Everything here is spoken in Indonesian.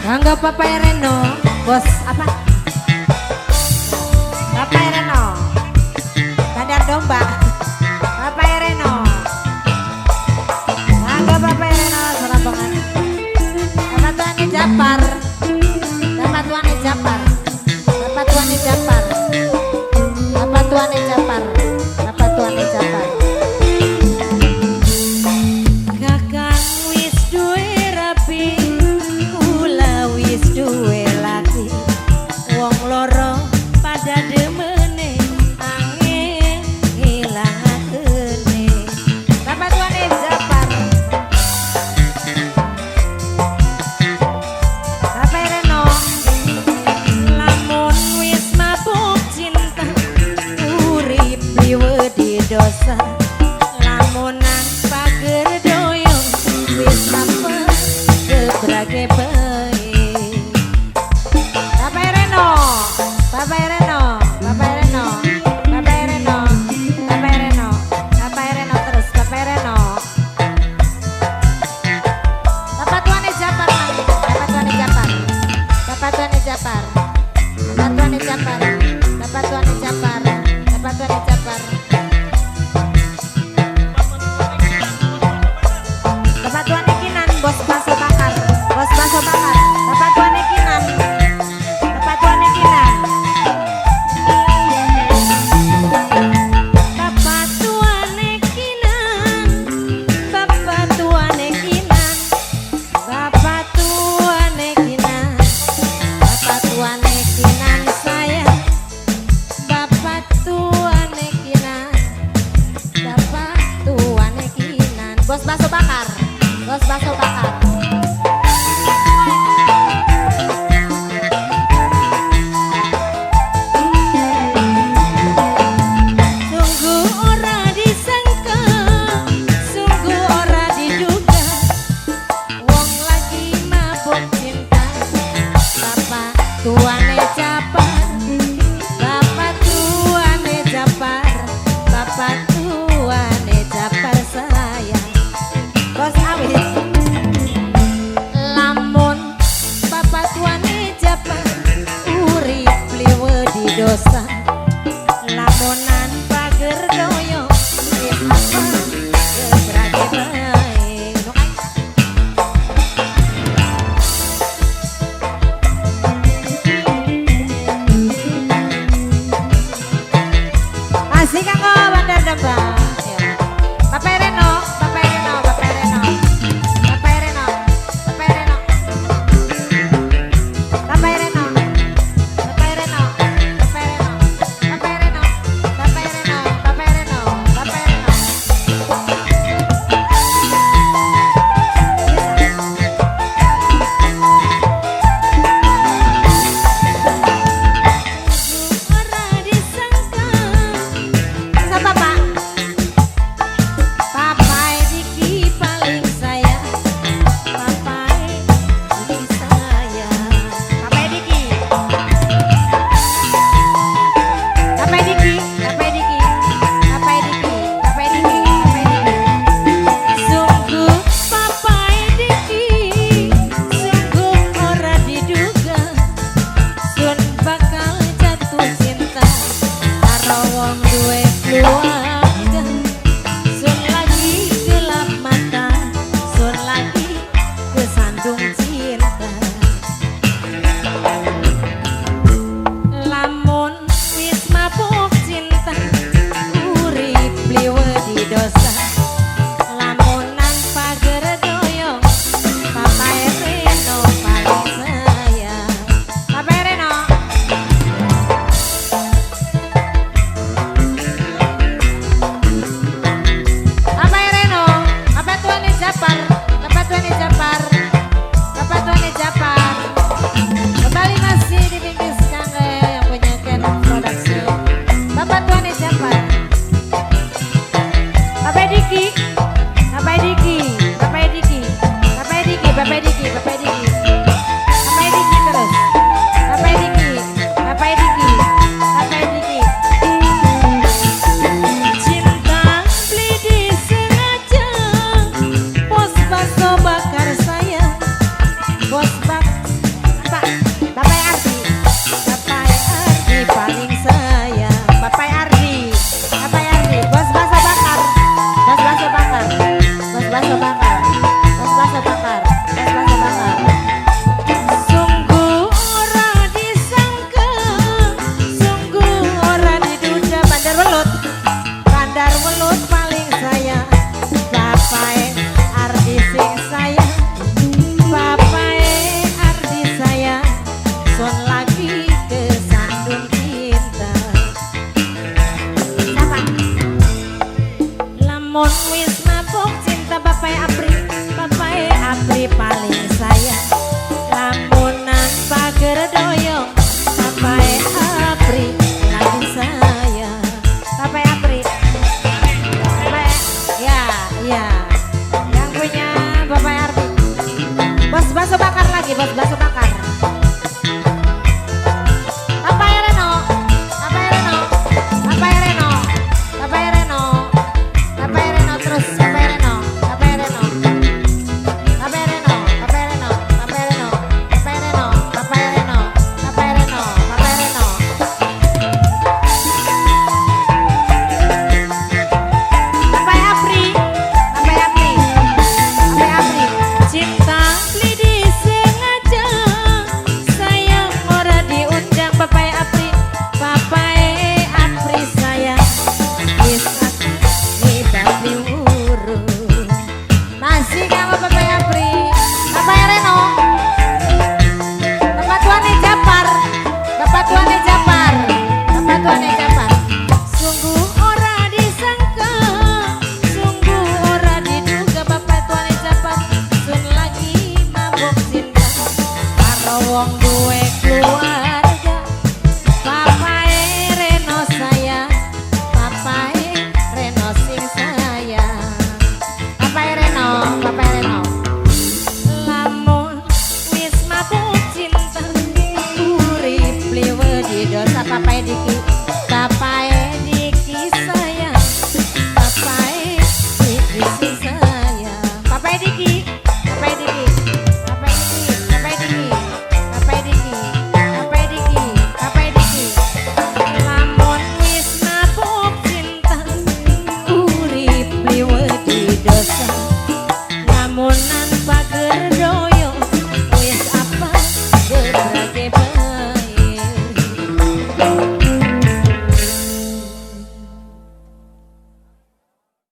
Kanggo Papai Reno, bos apa? Papai Reno, bandar domba. Papai Reno, kanggo Papai Reno, Surabaya. Dapat tuane Japar, dapat tuane Japar, dapat tuane Japar, dapat tuane Japar, dapat tuane Japar. Kakang wis duwe rapi. Duwe lagi wong loro pada demene angin ngilangakene Bapak tuane Japar Bapak Reno lamun wis mabuk cinta urip liwet di dosa lamun nang pager doyong wis sampe sebrage sayang Bos Bang Pak Bapak Ardi. Bapak Ardi paling sayang. Bapak Ardi. Bapak Ardi. Bos Baso Bakar. Bos Baso Bakar. Bos Baso Bakar. Bos Baso Bakar. Bos Baso Bakar. Sungguh ora disangka, sungguh ora diduga. Bandar Welut. Bandar Welut paling sayang. Bapak Ardi sing sayang. Bapak Ardi sayang. Son lagi kesandung cinta. Siapa? Lamun wis mabuk cinta Bapak Apri. Bapak Apri paling sayang. Lamunan pager doyong Bapak Apri lagi sayang. Bapak Apri. Bapak ya, ya. Yang punya Bapak Ardi. Bos Baso Bakar lagi, Bos Baso Bakar. Bapak Reno, Bapak Reno, Bapak Reno, Bapak Reno, Bapak Reno terus, Bapak Reno, Bapak Reno, Bapak Reno, Bapak Reno, Bapak Reno, Bapak Reno, Bapak Reno, Bapak Reno, Bapak Reno. Bapak Apri, Bapak Apri, Bapak Apri, cinta beli disengaja, sayang ora diundang Bapak Apri, Bapak Apri sayang, bisa kita diurus. Masih kamu Bapak Apri, Bapak Reno, Bapak Tuane Japar, Bapak Tuane Japar, Bapak Tuane Japar. Sungguh ora disangka, sungguh ora diduga Bapak Tuane Japar. Sun lagi mabuk cinta karo wong duwe keluarga. Bapak Reno sayang, Bapak Reno sing sayang. Bapak Reno, Bapak Reno. Lamun wis mabuk cinta, urip liwe di dosa Bapak Diki.